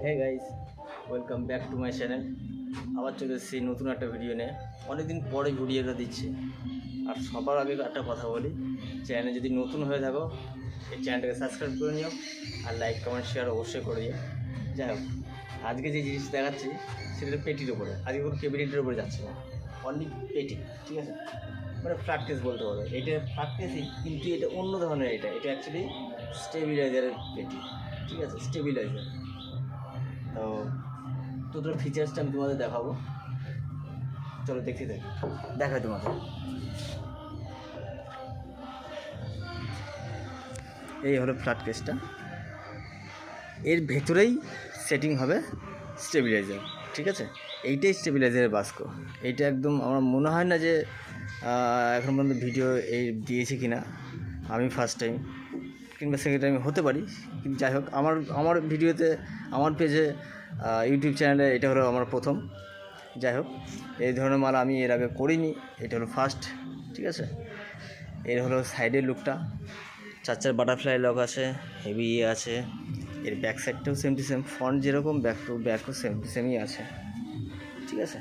Hey guys, welcome back to my channel. আবার চলে এসেছি নতুন একটা ভিডিও নিয়ে। অনেকদিন পরে ভিডিওটা দিচ্ছি। আর সবার আগে একটা কথা বলি, চ্যানেলে যদি নতুন হয়ে থাকো এই চ্যানেলটাকে সাবস্ক্রাইব করে নিও আর লাইক কমেন্ট শেয়ার অবশ্যই করে দিও। যাই হোক, আজকে যে জিনিস দেখাচ্ছি সেটা পেটির ওপরে, আজকে কোনো ক্যাবিনেটের উপরে যাচ্ছে না, অনলি পেটি। ঠিক আছে, মানে প্র্যাকটিস বলতে পারো। এটা প্র্যাকটিসই, কিন্তু এটা অন্য ধরনের। এটা অ্যাকচুয়ালি স্টেবিলাইজারের পেটি। ঠিক আছে, স্টেবিলাইজার। তো দুটোর ফিচার্সটা আমি তোমাদের দেখাবো, চলো দেখতে দেখাই তোমাদের। এই হলো ফ্ল্যাট কেসটা, এর ভেতরেই সেটিং হবে স্টেবিলাইজার। ঠিক আছে, এইটাই স্টেবিলাইজারের বাস্ক। এইটা একদম আমার মনে হয় না যে এখন পর্যন্ত ভিডিও এই দিয়েছি কি না, আমি ফার্স্ট টাইম কিংবা সেকেন্ড টাইম হতে পারি। কিন্তু যাই হোক, আমার ভিডিওতে, আমার পেজে, ইউটিউব চ্যানেলে এটা হলো আমার প্রথম। যাই হোক, এই ধরনের মাল আমি এর আগে করিনি, এটা হলো ফার্স্ট। ঠিক আছে, এর হলো সাইডের লুকটা, চার বাটারফ্লাই লক আছে, হেভি আছে। এর ব্যাক সাইডটাও সেম টু সেম, ফ্রন্ট যেরকম ব্যাকও সেম টু সেমই আছে। ঠিক আছে,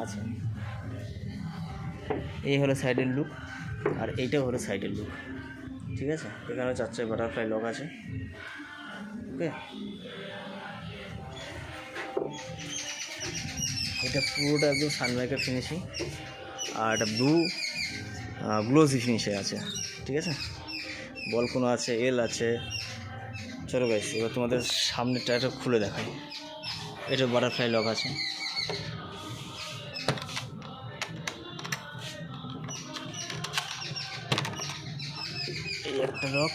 আচ্ছা, এই হলো সাইডের লুক, আর এইটাও হলো সাইডের লুক। ঠিক আছে, এখানেও চার বাটারফ্লাই লক আছে। ওকে, এটা পুরোটা একদম সানমাইকার ফিনিশিং, আর একটা ব্লু গ্লোসি ফিনিশে আছে। ঠিক আছে, বলকোনো আছে, এল আছে। চলো গাইস, এবার তোমাদের সামনের টায়ারটা খুলে দেখাই। এটা বাটারফ্লাই লক আছে। এই একটা লক,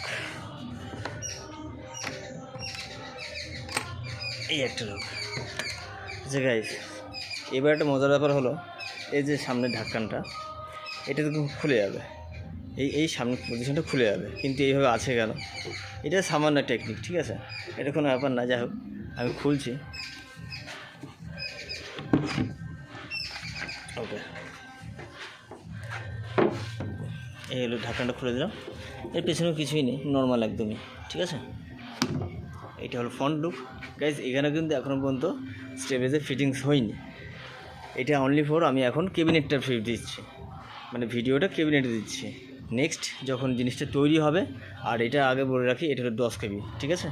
এই একটা লক। আচ্ছা গাইস, এবার একটা মজার ব্যাপার হলো, এই যে সামনের ঢাকনাটা, এটা তো খুলে যাবে, এই সামনের পজিশনটা খুলে যাবে, কিন্তু এইভাবে আছে কেন? এটা সামান্য টেকনিক। ঠিক আছে, এটা কোনো ব্যাপার না। যাই হোক, আমি খুলছি। ওকে, এই হলো ঢাকনাটা খুলে দিলাম। এর পেছনেও কিছুই নেই, নর্মাল একদমই। ঠিক আছে, এটা হলো ফ্রন্ট লুক। গাইজ, এখানে কিন্তু এখনও পর্যন্ত স্টেবিলাইজার ফিটিংস হয়নি। এটা অনলি ফর আমি এখন ক্যাবিনেটটা ফিট দিচ্ছি, মানে ভিডিওটা ক্যাবিনেটে দিচ্ছি। নেক্সট যখন জিনিসটা তৈরি হবে, আর এটা আগে বলে রাখি, এটা হলো 10 কেবি। ঠিক আছে,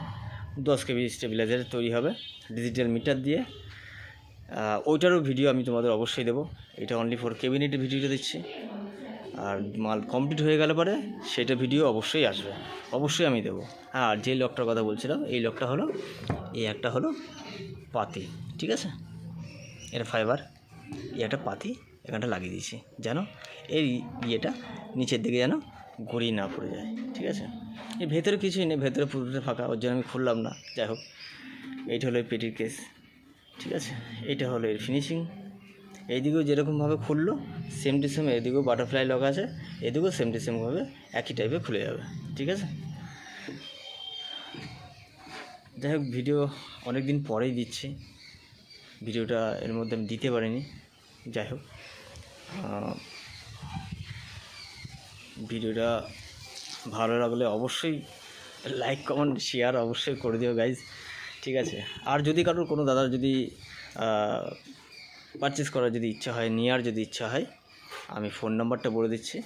10 কেবি স্টেবিলাইজার তৈরি হবে ডিজিটাল মিটার দিয়ে। ওইটারও ভিডিও আমি তোমাদের অবশ্যই দেবো। এটা অনলি ফর ক্যাবিনেটের ভিডিওটা দিচ্ছি, আর মাল কমপ্লিট হয়ে গেলে পরে সেটা ভিডিও অবশ্যই আসবে, অবশ্যই আমি দেবো। আর যে লকটার কথা বলছিলাম, এই লকটা হলো, এই একটা হলো পাতি। ঠিক আছে, এটা ফাইবার, এই একটা পাতি এখানটা লাগিয়ে দিয়েছি যেন এই ইয়েটা নিচের দিকে যেন গড়িয়ে না পড়ে যায়। ঠিক আছে, এর ভেতরে কিছুই নেই, ভেতরে পুরোটা ফাঁকা, ওর জন্য আমি খুললাম না। যাই হোক, এইটা হলো পেটির কেস। ঠিক আছে, এইটা হলো এর ফিনিশিং। এইদিকেও যেরকমভাবে খুললো সেম টু সেম, এদিকেও বাটারফ্লাই লক আছে, এদিকেও সেম টু সেমভাবে একই টাইপে খুলে যাবে। ঠিক আছে, যাই হোক, ভিডিও অনেক দিন পরেই দিচ্ছি, ভিডিওটা এর মধ্যে আমি দিতে পারিনি। যাই হোক, ভিডিওটা ভালো লাগলে অবশ্যই লাইক কমেন্ট শেয়ার অবশ্যই করে দিও গাইজ। ঠিক আছে, আর যদি কারোর কোনো দাদার যদি পারচেস করার যদি ইচ্ছা হয়, নেওয়ার যদি ইচ্ছা হয়, আমি ফোন নাম্বারটা বলে দিচ্ছি।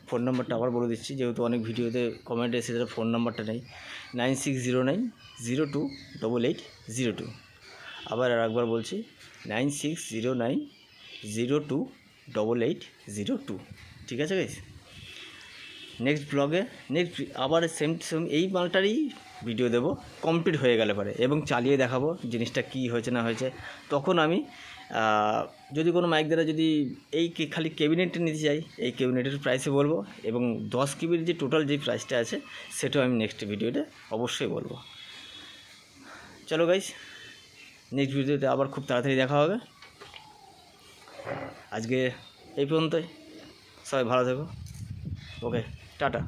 ফোন নাম্বারটা আবার বলে দিচ্ছি, যেহেতু অনেক ভিডিওতে কমেন্ট এসে যারা ফোন নাম্বারটা নেই, 9609028802। আবার আর একবার বলছি, 9609028802। ঠিক আছে গাইজ, নেক্সট ব্লগে আবার সেম এই মালটারই ভিডিও দেবো, কমপ্লিট হয়ে গেলে পরে, এবং চালিয়ে দেখাবো জিনিসটা কী হয়েছে না হয়েছে। তখন আমি যদি কোনো মাইক দ্বারা যদি এই খালি ক্যাবিনেটটা নিতে চাই, এই ক্যাবিনেটের প্রাইসে বলবো, এবং 10 কেবির যে টোটাল যে প্রাইসটা আছে সেটাও আমি নেক্সট ভিডিওতে অবশ্যই বলবো। চলো গাইস, নেক্সট ভিডিওতে আবার খুব তাড়াতাড়ি দেখা হবে। আজকে এই পর্যন্তই, সবাই ভালো থেকো। ওকে, টাটা।